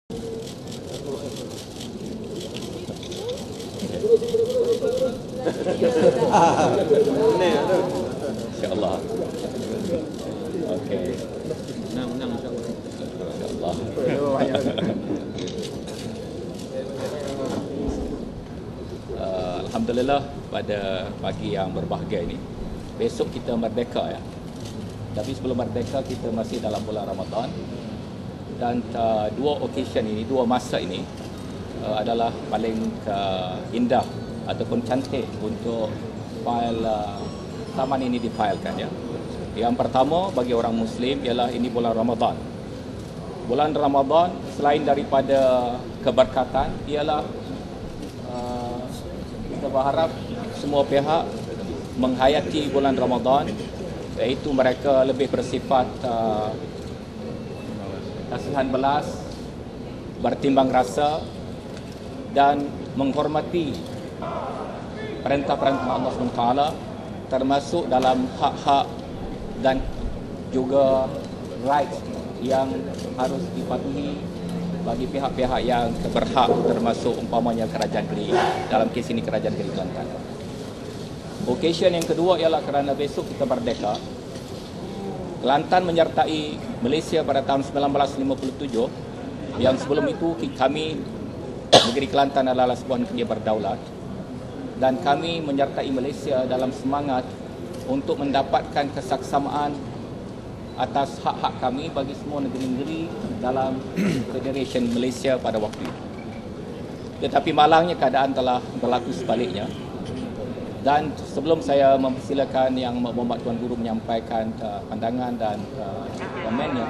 InsyaAllah. Okey. Menang insyaAllah. InsyaAllah. Alhamdulillah pada pagi yang berbahagia ini. Besok kita merdeka ya. Tapi sebelum merdeka kita masih dalam bulan Ramadan. Dan dua occasion ini, dua masa ini adalah paling indah ataupun cantik untuk file taman ini difailkan ya. Yang pertama bagi orang Muslim ialah ini bulan Ramadan. Bulan Ramadan selain daripada keberkatan ialah kita berharap semua pihak menghayati bulan Ramadan, iaitu mereka lebih bersifat kasihan belas, bertimbang rasa dan menghormati perintah-perintah Allah SWT, termasuk dalam hak-hak dan juga rights yang harus dipatuhi bagi pihak-pihak yang berhak, termasuk umpamanya kerajaan negeri, dalam kes ini kerajaan negeri Kelantan. Occasion yang kedua ialah kerana besok kita merdeka. Kelantan menyertai Malaysia pada tahun 1957, yang sebelum itu kami, negeri Kelantan adalah sebuah negeri berdaulat, dan kami menyertai Malaysia dalam semangat untuk mendapatkan kesaksamaan atas hak-hak kami bagi semua negeri-negeri dalam Federation Malaysia pada waktu itu. Tetapi malangnya keadaan telah berlaku sebaliknya. Dan sebelum saya mempersilakan Yang Berhormat Tuan Guru menyampaikan pandangan dan komennya,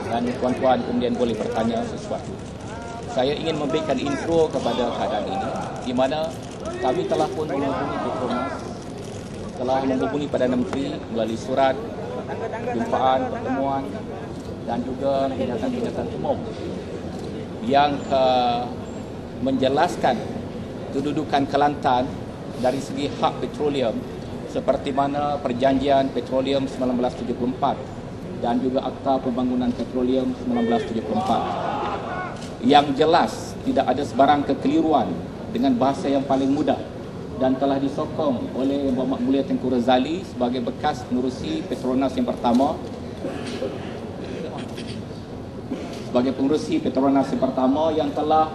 dan tuan-tuan kemudian boleh bertanya sesuatu, saya ingin memberikan intro kepada keadaan ini, di mana kami telah pun menghubungi Petronas, telah menghubungi Perdana Menteri melalui surat, jumpaan, pertemuan dan juga kenyataan-kenyataan umum yang menjelaskan kedudukan Kelantan dari segi hak petroleum, seperti mana Perjanjian Petroleum 1974 dan juga Akta Pembangunan Petroleum 1974, yang jelas tidak ada sebarang kekeliruan dengan bahasa yang paling mudah, dan telah disokong oleh Yang Berhormat Mulia Tengku Razali sebagai bekas pengerusi Petronas yang pertama, yang telah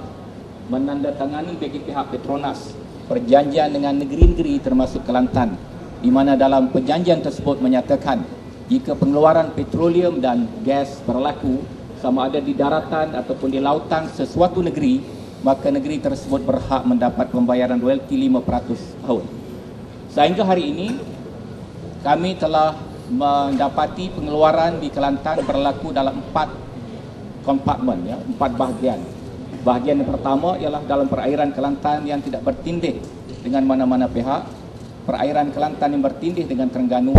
menandatangani bagi pihak Petronas perjanjian dengan negeri-negeri termasuk Kelantan, di mana dalam perjanjian tersebut menyatakan jika pengeluaran petroleum dan gas berlaku sama ada di daratan ataupun di lautan sesuatu negeri, maka negeri tersebut berhak mendapat pembayaran royalti 5% tahun. Sehingga hari ini kami telah mendapati pengeluaran di Kelantan berlaku dalam 4 kompartmen ya, 4 bahagian. Bahagian yang pertama ialah dalam perairan Kelantan yang tidak bertindih dengan mana-mana pihak, perairan Kelantan yang bertindih dengan Terengganu,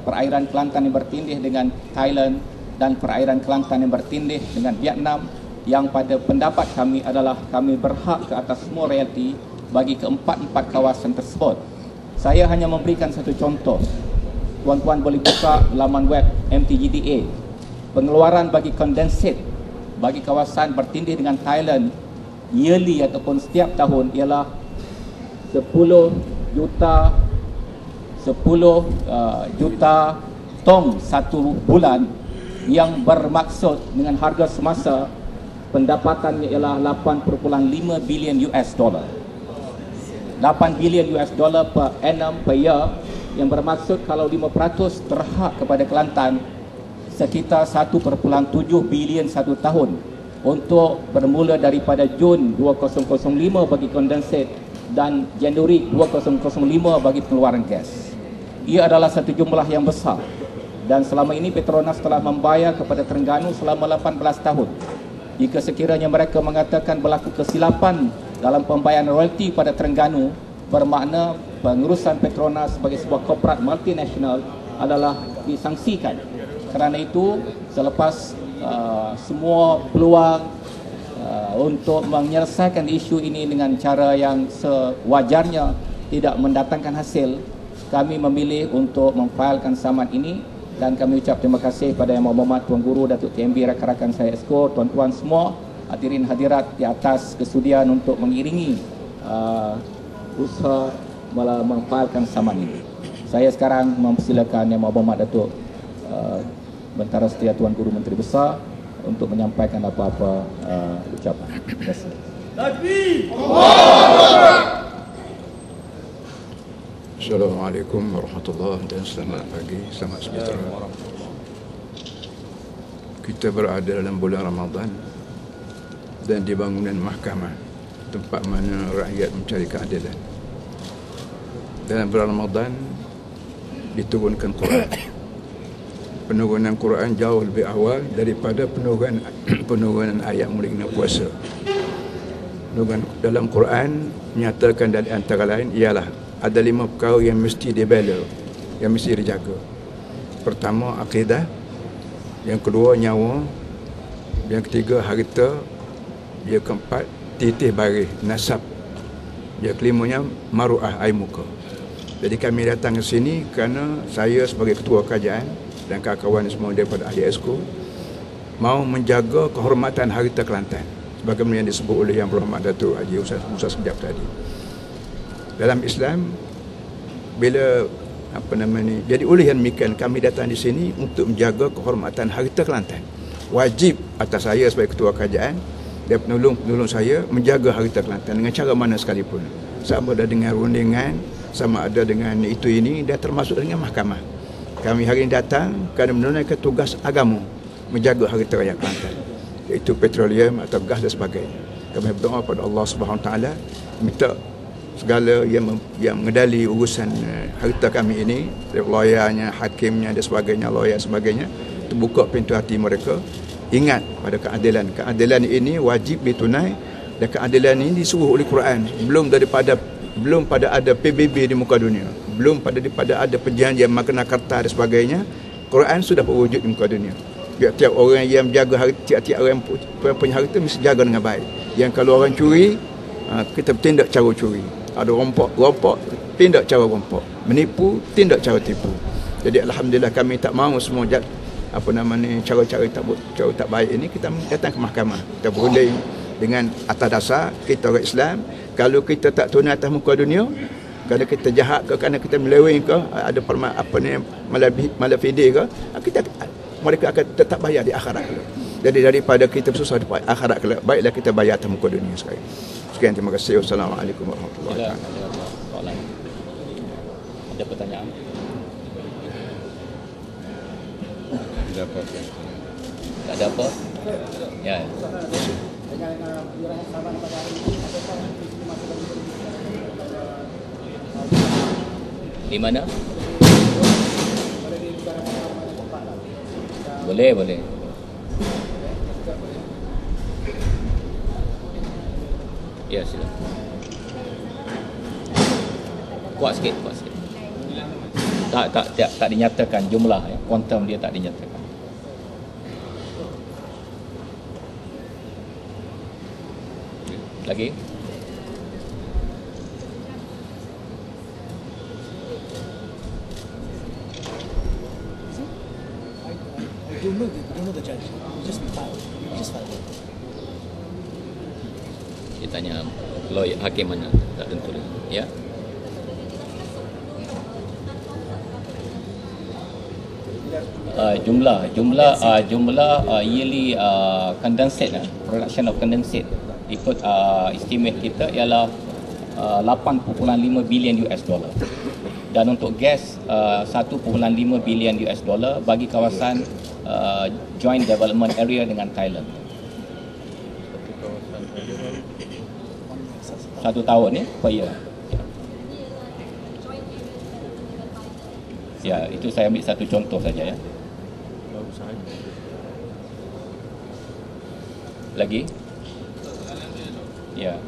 perairan Kelantan yang bertindih dengan Thailand, dan perairan Kelantan yang bertindih dengan Vietnam, yang pada pendapat kami adalah kami berhak ke atas semua royalti bagi keempat-empat kawasan tersebut. Saya hanya memberikan satu contoh. Tuan-tuan boleh buka laman web MTGDA. Pengeluaran bagi kondensat bagi kawasan bertindih dengan Thailand yearly ataupun setiap tahun ialah 10 juta tong satu bulan, yang bermaksud dengan harga semasa pendapatannya ialah 8.5 bilion US dollar. 8 bilion US dollar per annum per year, yang bermaksud kalau 5% terhak kepada Kelantan, sekitar 1.7 bilion satu tahun, untuk bermula daripada Jun 2005 bagi kondensat dan Januari 2005 bagi pengeluaran gas. Ia adalah satu jumlah yang besar, dan selama ini Petronas telah membayar kepada Terengganu selama 18 tahun. Jika sekiranya mereka mengatakan berlaku kesilapan dalam pembayaran royalti pada Terengganu, bermakna pengurusan Petronas sebagai sebuah korporat multinasional adalah disangsikan. Kerana itu, selepas semua peluang untuk menyelesaikan isu ini dengan cara yang sewajarnya tidak mendatangkan hasil, kami memilih untuk memfailkan saman ini, dan kami ucap terima kasih pada Yang Berhormat Tuan Guru, Datuk TMB, rakan-rakan saya Esko, tuan-tuan semua hadirin hadirat di atas kesudian untuk mengiringi usaha memfailkan saman ini. Saya sekarang mempersilakan Yang Berhormat Datuk Bentara Setia Tuan Guru Menteri Besar untuk menyampaikan apa-apa ucapan. Terima kasih. Assalamualaikum warahmatullahi dan selamat pagi, selamat sejahtera. Kita berada dalam bulan Ramadan dan di bangunan mahkamah, tempat mana rakyat mencari keadilan. Dalam bulan Ramadan diturunkan Quran. Penurunan Quran jauh lebih awal daripada penurunan ayat mulai puasa. Dalam Quran menyatakan dari antara lain ialah ada 5 perkara yang mesti dibela, yang mesti dijaga. Pertama, akidah. Yang kedua, nyawa. Yang ketiga, harta. Yang keempat, titih baris, nasab. Yang kelimanya, maru'ah, air muka. Jadi kami datang ke sini kerana saya sebagai ketua kerajaan dan kawan-kawan semua daripada ahli esko mau menjaga kehormatan harta Kelantan sebagaimana yang disebut oleh Yang Berhormat Datuk Haji Musa Sekejap tadi. Dalam Islam, bila jadi oleh yang demikian kami datang di sini untuk menjaga kehormatan harta Kelantan. Wajib atas saya sebagai ketua kerajaan dan penolong saya menjaga harta Kelantan dengan cara mana sekalipun. Sama ada dengan rundingan, sama ada dengan itu ini, dan termasuk dengan mahkamah. Kami hari ini datang kerana menunaikan tugas agama menjaga harta rakyat Kelantan, iaitu petroleum atau gas dan sebagainya. Kami berdoa pada Allah Subhanahu Taala minta segala yang mengendali urusan harta kami ini, lawyernya, hakimnya dan sebagainya, lawyer sebagainya, terbuka pintu hati mereka, ingat pada keadilan. Keadilan ini wajib ditunai dan keadilan ini disuruh oleh Quran. Belum pada ada PBB di muka dunia, belum pada ada perjanjian Magna Carta dan sebagainya. Quran sudah berwujud di muka dunia. Tiap-tiap orang yang menjaga harta, tiap-tiap orang yang punya harta mesti jaga dengan baik. Yang kalau orang curi, kita tindak cara curi. Ada rompok, tindak cara rompok. Menipu, tindak cara tipu. Jadi alhamdulillah kami tak mahu semua cara-cara tak baik ini kita datang ke mahkamah. Kita berunding dengan atas dasar kita orang Islam. Kalau kita tak tunai atas muka dunia, kalau kita jahat ke, kerana kita meleweng ke, ada malafide ke, mereka akan tetap bayar di akhirat kelak. Jadi daripada kita susah di akhirat kelak, baiklah kita bayar atas muka dunia sekali. Sekian, terima kasih. Wassalamualaikum warahmatullahi wabarakatuh. Ada pertanyaan? Ada apa? Tak ada apa? Ya. Di mana? Boleh. Ya, silakan. Kuat sikit. Tak dinyatakan jumlah ya. Kuantum dia tak dinyatakan. Lagi? I don't know the judge. Just filed. Dia tanya lawyer hakim mana, tak tentu lagi. Ya. Jumlah yearly condensate production of condensate ikut estimate kita ialah 8.5 bilion US dollar. Dan untuk gas 1.5 bilion US dollar bagi kawasan joint development area dengan Thailand. 1 tahun ya, per year. Ya, itu saya ambil satu contoh saja ya. Lagi? Ya.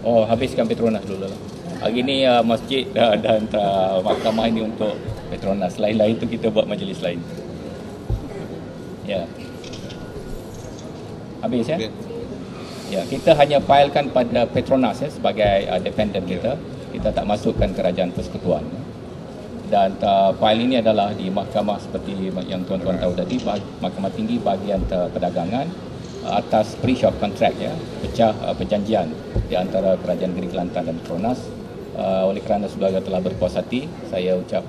Oh, habiskan Petronas dulu lah. Hari ni masjid dan mahkamah ini untuk Petronas. Lain-lain itu kita buat majlis lain. Ya. Habis ya? Ya, kita hanya filekan pada Petronas ya, sebagai defendant kita. Kita tak masukkan kerajaan persekutuan. dan fail ini adalah di mahkamah seperti yang tuan-tuan tahu tadi, Mahkamah Tinggi bahagian perdagangan atas breach of contract, ya, pecah perjanjian di antara Kerajaan Negeri Kelantan dan Petronas. Oleh kerana saudara telah berpuas hati, saya ucap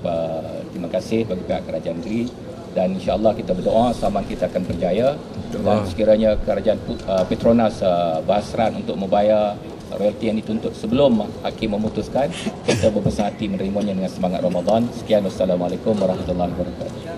terima kasih bagi pihak Kerajaan Negeri, dan insya-Allah kita berdoa saman kita akan berjaya, dan sekiranya Kerajaan Petronas berhasrat untuk membayar royalti yang dituntut sebelum hakim memutuskan, kita berbesar hati menerimanya dengan semangat Ramadan. Sekian, wassalamualaikum warahmatullahi wabarakatuh.